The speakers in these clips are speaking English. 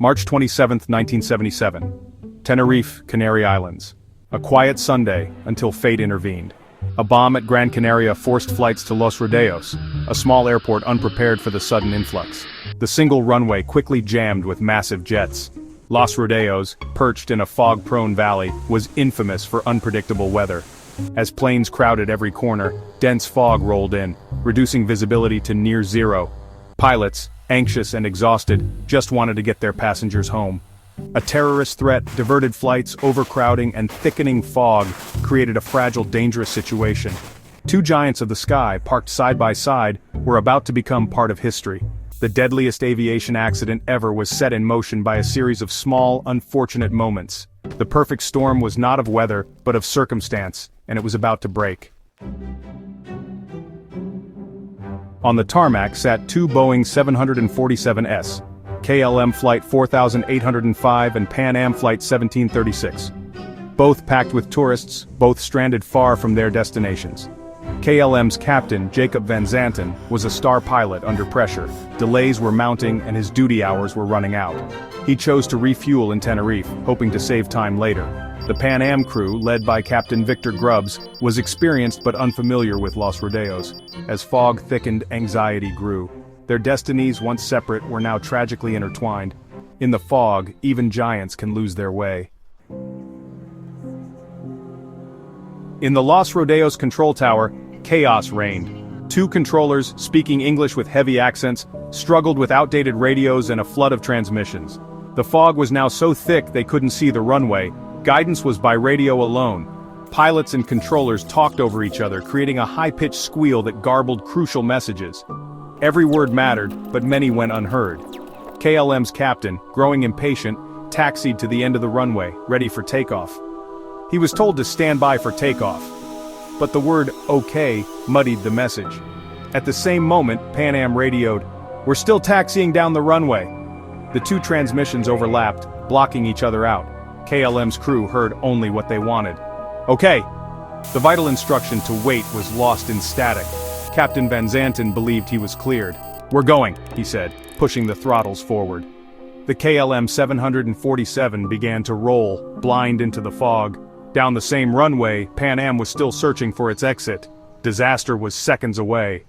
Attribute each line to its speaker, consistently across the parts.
Speaker 1: March 27, 1977. Tenerife, Canary Islands. A quiet Sunday until fate intervened. A bomb at Gran Canaria forced flights to Los Rodeos, a small airport unprepared for the sudden influx. The single runway quickly jammed with massive jets. Los Rodeos, perched in a fog-prone valley, was infamous for unpredictable weather. As planes crowded every corner, dense fog rolled in, reducing visibility to near zero. Pilots, anxious and exhausted, just wanted to get their passengers home. A terrorist threat, diverted flights, overcrowding, and thickening fog created a fragile, dangerous situation. Two giants of the sky, parked side by side, were about to become part of history. The deadliest aviation accident ever was set in motion by a series of small, unfortunate moments. The perfect storm was not of weather, but of circumstance, and it was about to break. On the tarmac sat two Boeing 747s, KLM Flight 4805 and Pan Am Flight 1736. Both packed with tourists, both stranded far from their destinations. KLM's captain, Jacob Van Zanten, was a star pilot under pressure. Delays were mounting and his duty hours were running out. He chose to refuel in Tenerife, hoping to save time later. The Pan Am crew, led by Captain Victor Grubbs, was experienced but unfamiliar with Los Rodeos. As fog thickened, anxiety grew. Their destinies, once separate, were now tragically intertwined. In the fog, even giants can lose their way. In the Los Rodeos control tower, chaos reigned. Two controllers, speaking English with heavy accents, struggled with outdated radios and a flood of transmissions. The fog was now so thick they couldn't see the runway. Guidance was by radio alone. Pilots and controllers talked over each other, creating a high-pitched squeal that garbled crucial messages. Every word mattered, but many went unheard. KLM's captain, growing impatient, taxied to the end of the runway, ready for takeoff. He was told to stand by for takeoff. But the word "okay" muddied the message. At the same moment, Pan Am radioed, "We're still taxiing down the runway." The two transmissions overlapped, blocking each other out. KLM's crew heard only what they wanted. "Okay." The vital instruction to wait was lost in static. Captain Van Zanten believed he was cleared. "We're going," he said, pushing the throttles forward. The KLM 747 began to roll, blind into the fog. Down the same runway, Pan Am was still searching for its exit. Disaster was seconds away.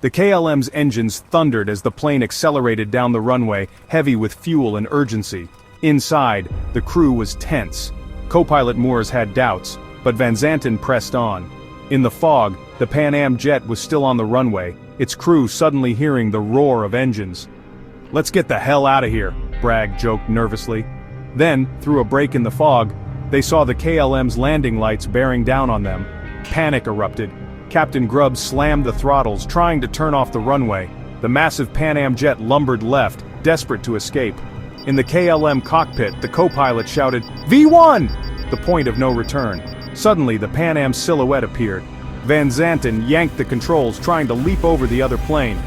Speaker 1: The KLM's engines thundered as the plane accelerated down the runway, heavy with fuel and urgency. Inside, the crew was tense. Co-pilot Moores had doubts, but Van Zanten pressed on. In the fog, the Pan Am jet was still on the runway, its crew suddenly hearing the roar of engines. "Let's get the hell out of here," Bragg joked nervously. Then, through a break in the fog, they saw the KLM's landing lights bearing down on them. Panic erupted. Captain Grubbs slammed the throttles, trying to turn off the runway. The massive Pan Am jet lumbered left, desperate to escape. In the KLM cockpit, the co-pilot shouted, "V1!" the point of no return. Suddenly, the Pan Am silhouette appeared. Van Zanten yanked the controls, trying to leap over the other plane.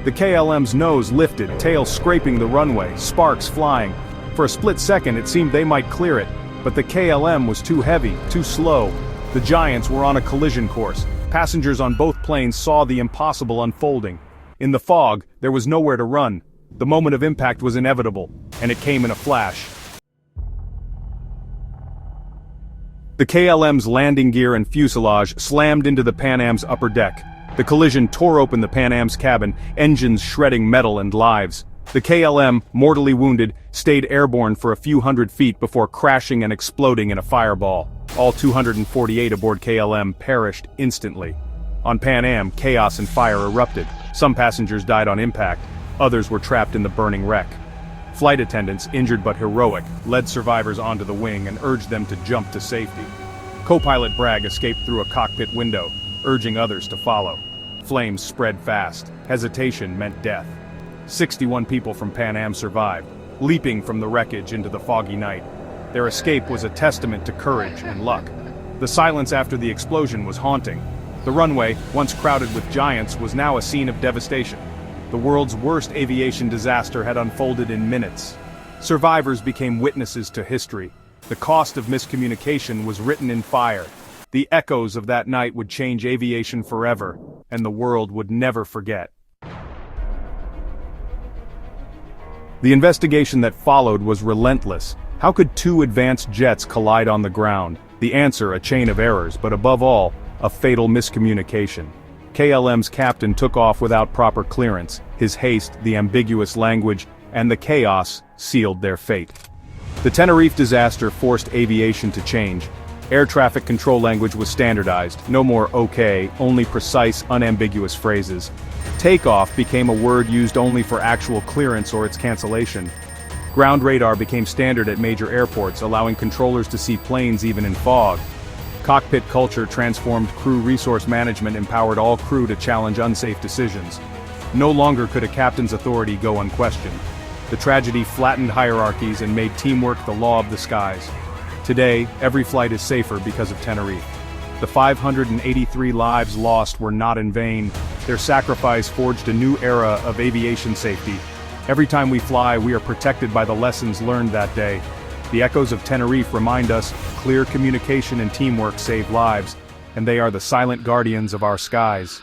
Speaker 1: The KLM's nose lifted, tail scraping the runway, sparks flying. For a split second, it seemed they might clear it, but the KLM was too heavy, too slow. The giants were on a collision course. Passengers on both planes saw the impossible unfolding. In the fog, there was nowhere to run. The moment of impact was inevitable, and it came in a flash. The KLM's landing gear and fuselage slammed into the Pan Am's upper deck. The collision tore open the Pan Am's cabin, engines shredding metal and lives. The KLM, mortally wounded, stayed airborne for a few hundred feet before crashing and exploding in a fireball. All 248 aboard KLM perished instantly. On Pan Am, chaos and fire erupted. Some passengers died on impact, others were trapped in the burning wreck. Flight attendants, injured but heroic, led survivors onto the wing and urged them to jump to safety. Co-pilot Bragg escaped through a cockpit window, urging others to follow. Flames spread fast. Hesitation meant death. 61 people from Pan Am survived, leaping from the wreckage into the foggy night. Their escape was a testament to courage and luck. The silence after the explosion was haunting. The runway, once crowded with giants, was now a scene of devastation. The world's worst aviation disaster had unfolded in minutes. Survivors became witnesses to history. The cost of miscommunication was written in fire. The echoes of that night would change aviation forever, and the world would never forget. The investigation that followed was relentless. How could two advanced jets collide on the ground? The answer, a chain of errors, but above all, a fatal miscommunication. KLM's captain took off without proper clearance. His haste, the ambiguous language, and the chaos sealed their fate. The Tenerife disaster forced aviation to change. Air traffic control language was standardized, no more okay, only precise, unambiguous phrases. Takeoff became a word used only for actual clearance or its cancellation. Ground radar became standard at major airports, allowing controllers to see planes even in fog. Cockpit culture transformed crew resource management, empowered all crew to challenge unsafe decisions. No longer could a captain's authority go unquestioned. The tragedy flattened hierarchies and made teamwork the law of the skies. Today, every flight is safer because of Tenerife. The 583 lives lost were not in vain. Their sacrifice forged a new era of aviation safety. Every time we fly, we are protected by the lessons learned that day. The echoes of Tenerife remind us, clear communication and teamwork save lives, and they are the silent guardians of our skies.